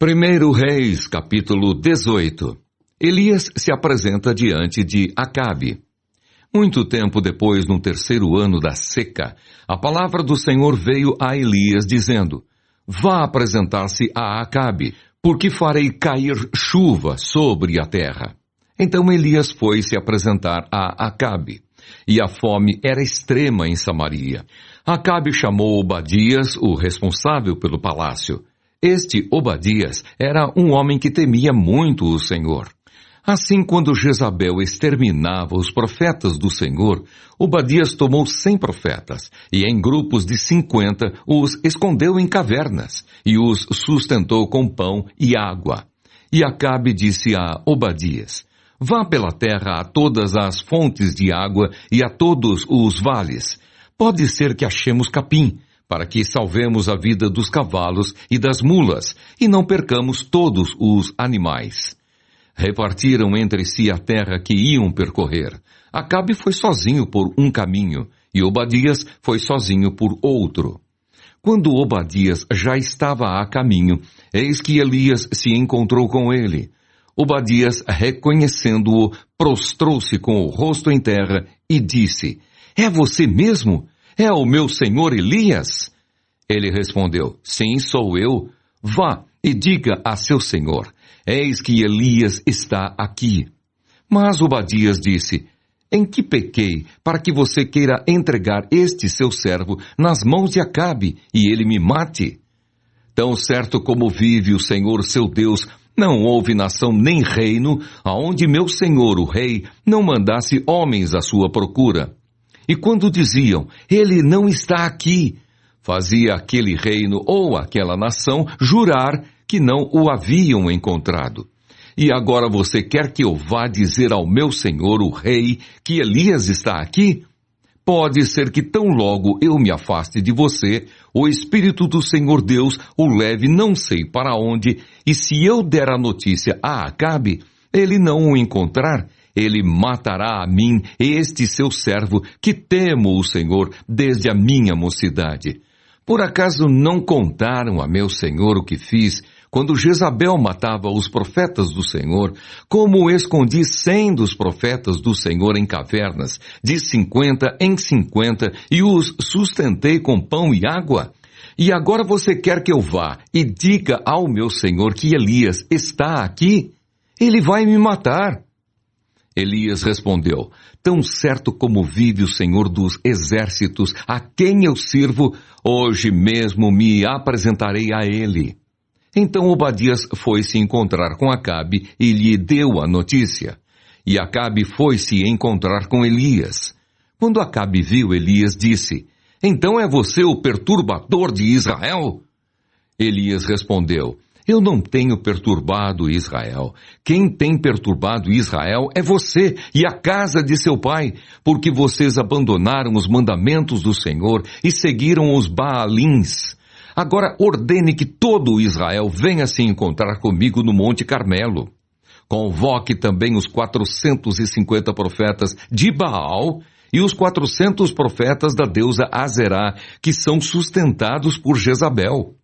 1 Reis, capítulo 18. Elias se apresenta diante de Acabe. Muito tempo depois, no terceiro ano da seca, a palavra do Senhor veio a Elias dizendo: Vá apresentar-se a Acabe, porque farei cair chuva sobre a terra. Então Elias foi se apresentar a Acabe, e a fome era extrema em Samaria. Acabe chamou Obadias, o responsável pelo palácio. Este Obadias era um homem que temia muito o Senhor. Assim, quando Jezabel exterminava os profetas do Senhor, Obadias tomou 100 profetas e, em grupos de 50, os escondeu em cavernas e os sustentou com pão e água. E Acabe disse a Obadias: Vá pela terra a todas as fontes de água e a todos os vales. Pode ser que achemos capim, para que salvemos a vida dos cavalos e das mulas, e não percamos todos os animais. Repartiram entre si a terra que iam percorrer. Acabe foi sozinho por um caminho, e Obadias foi sozinho por outro. Quando Obadias já estava a caminho, eis que Elias se encontrou com ele. Obadias, reconhecendo-o, prostrou-se com o rosto em terra e disse: É você mesmo? É o meu senhor Elias? Ele respondeu: Sim, sou eu. Vá e diga a seu senhor: Eis que Elias está aqui. Mas Obadias disse: Em que pequei, para que você queira entregar este seu servo nas mãos de Acabe, e ele me mate? Tão certo como vive o Senhor seu Deus, não houve nação nem reino, aonde meu senhor o rei não mandasse homens à sua procura. E quando diziam: Ele não está aqui, fazia aquele reino ou aquela nação jurar que não o haviam encontrado. E agora você quer que eu vá dizer ao meu senhor, o rei, que Elias está aqui? Pode ser que tão logo eu me afaste de você, o Espírito do Senhor Deus o leve não sei para onde, e se eu der a notícia a Acabe, ele não o encontrar, ele matará a mim, este seu servo, que temo o Senhor desde a minha mocidade. Por acaso não contaram a meu senhor o que fiz, quando Jezabel matava os profetas do Senhor, como escondi 100 dos profetas do Senhor em cavernas, de 50 em 50, e os sustentei com pão e água? E agora você quer que eu vá e diga ao meu senhor que Elias está aqui? Ele vai me matar. Elias respondeu: Tão certo como vive o Senhor dos exércitos, a quem eu sirvo, hoje mesmo me apresentarei a ele. Então Obadias foi se encontrar com Acabe e lhe deu a notícia. E Acabe foi se encontrar com Elias. Quando Acabe viu Elias, disse: Então é você o perturbador de Israel? Elias respondeu: Eu não tenho perturbado Israel. Quem tem perturbado Israel é você e a casa de seu pai, porque vocês abandonaram os mandamentos do Senhor e seguiram os Baalins. Agora ordene que todo Israel venha se encontrar comigo no Monte Carmelo. Convoque também os 450 profetas de Baal e os 400 profetas da deusa Azerá, que são sustentados por Jezabel.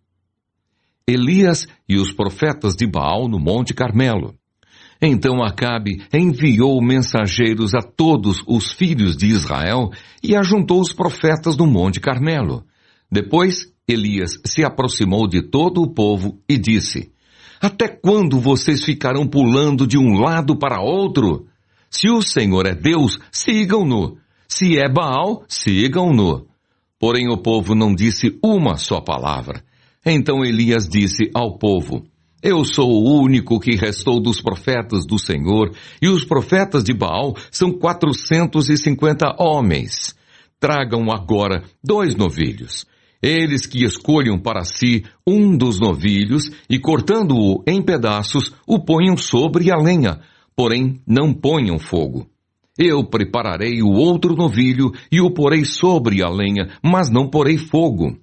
Elias e os profetas de Baal no Monte Carmelo. Então Acabe enviou mensageiros a todos os filhos de Israel e ajuntou os profetas no Monte Carmelo. Depois Elias se aproximou de todo o povo e disse: Até quando vocês ficarão pulando de um lado para outro? Se o Senhor é Deus, sigam-no. Se é Baal, sigam-no. Porém o povo não disse uma só palavra. Então Elias disse ao povo: Eu sou o único que restou dos profetas do Senhor, e os profetas de Baal são 450 homens. Tragam agora 2 novilhos. Eles que escolham para si um dos novilhos e, cortando-o em pedaços, o ponham sobre a lenha, porém não ponham fogo. Eu prepararei o outro novilho e o porei sobre a lenha, mas não porei fogo.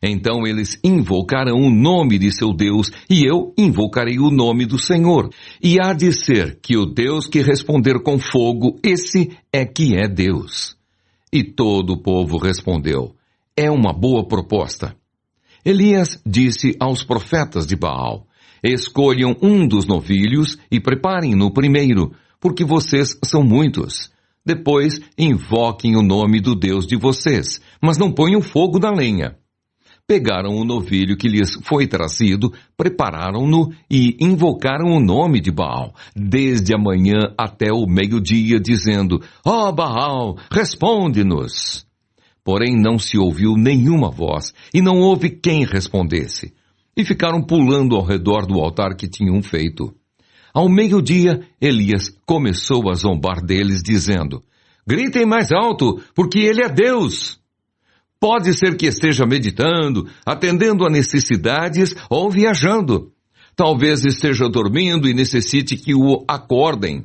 Então eles invocarão o nome de seu Deus, e eu invocarei o nome do Senhor. E há de ser que o Deus que responder com fogo, esse é que é Deus. E todo o povo respondeu: É uma boa proposta. Elias disse aos profetas de Baal: Escolham um dos novilhos e preparem-no primeiro, porque vocês são muitos. Depois, invoquem o nome do Deus de vocês, mas não ponham fogo na lenha. Pegaram o novilho que lhes foi trazido, prepararam-no e invocaram o nome de Baal, desde a manhã até o meio-dia, dizendo: Ó Baal, responde-nos! Porém não se ouviu nenhuma voz, e não houve quem respondesse. E ficaram pulando ao redor do altar que tinham feito. Ao meio-dia, Elias começou a zombar deles, dizendo: Gritem mais alto, porque ele é Deus! Pode ser que esteja meditando, atendendo a necessidades ou viajando. Talvez esteja dormindo e necessite que o acordem.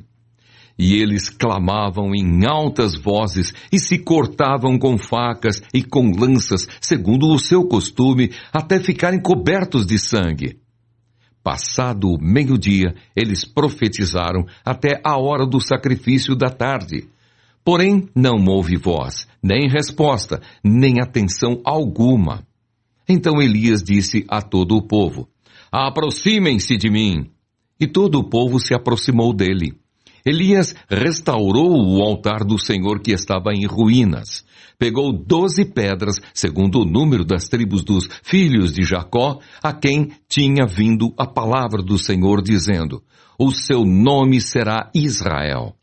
E eles clamavam em altas vozes e se cortavam com facas e com lanças, segundo o seu costume, até ficarem cobertos de sangue. Passado o meio-dia, eles profetizaram até a hora do sacrifício da tarde. Porém, não houve voz, nem resposta, nem atenção alguma. Então Elias disse a todo o povo: Aproximem-se de mim. E todo o povo se aproximou dele. Elias restaurou o altar do Senhor que estava em ruínas. Pegou 12 pedras, segundo o número das tribos dos filhos de Jacó, a quem tinha vindo a palavra do Senhor, dizendo: O seu nome será Israel.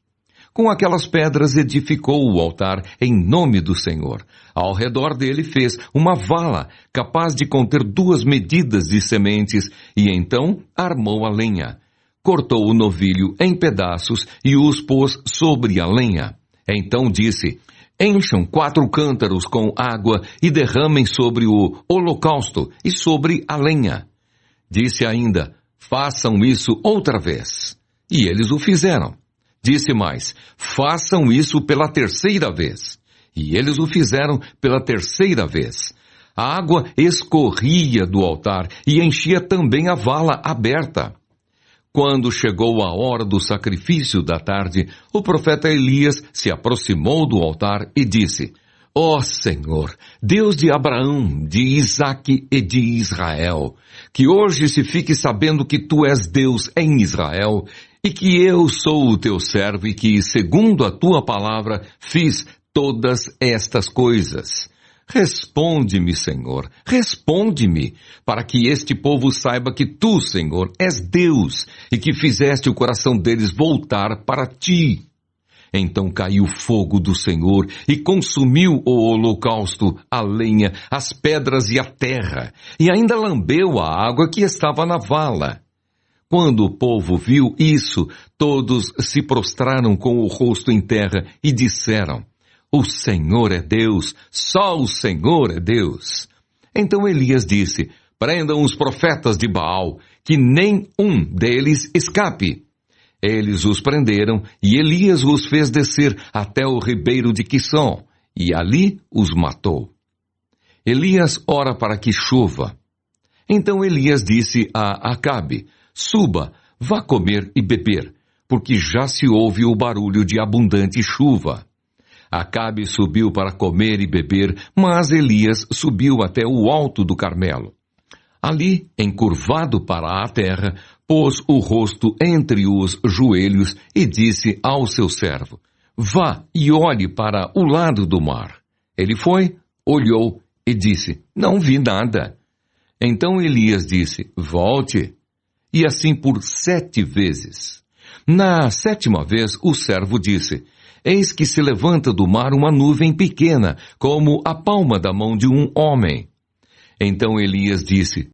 Com aquelas pedras edificou o altar em nome do Senhor. Ao redor dele fez uma vala, capaz de conter 2 medidas de sementes, e então armou a lenha. Cortou o novilho em pedaços e os pôs sobre a lenha. Então disse: Encham 4 cântaros com água e derramem sobre o holocausto e sobre a lenha. Disse ainda: Façam isso outra vez. E eles o fizeram. Disse mais: Façam isso pela 3ª vez. E eles o fizeram pela 3ª vez. A água escorria do altar e enchia também a vala aberta. Quando chegou a hora do sacrifício da tarde, o profeta Elias se aproximou do altar e disse: Ó Senhor, Deus de Abraão, de Isaque e de Israel, que hoje se fique sabendo que Tu és Deus em Israel, e que eu sou o Teu servo e que, segundo a Tua palavra, fiz todas estas coisas. Responde-me, Senhor, responde-me, para que este povo saiba que Tu, Senhor, és Deus, e que fizeste o coração deles voltar para Ti. Então caiu fogo do Senhor e consumiu o holocausto, a lenha, as pedras e a terra, e ainda lambeu a água que estava na vala. Quando o povo viu isso, todos se prostraram com o rosto em terra e disseram: O Senhor é Deus, só o Senhor é Deus. Então Elias disse: Prendam os profetas de Baal, que nem um deles escape. Eles os prenderam e Elias os fez descer até o ribeiro de Quisson, e ali os matou. Elias ora para que chova. Então Elias disse a Acabe: Suba, vá comer e beber, porque já se ouve o barulho de abundante chuva. Acabe subiu para comer e beber, mas Elias subiu até o alto do Carmelo. Ali, encurvado para a terra, pôs o rosto entre os joelhos e disse ao seu servo: Vá e olhe para o lado do mar. Ele foi, olhou e disse: Não vi nada. Então Elias disse: Volte. E assim por 7 vezes. Na 7ª vez, o servo disse: Eis que se levanta do mar uma nuvem pequena, como a palma da mão de um homem. Então Elias disse: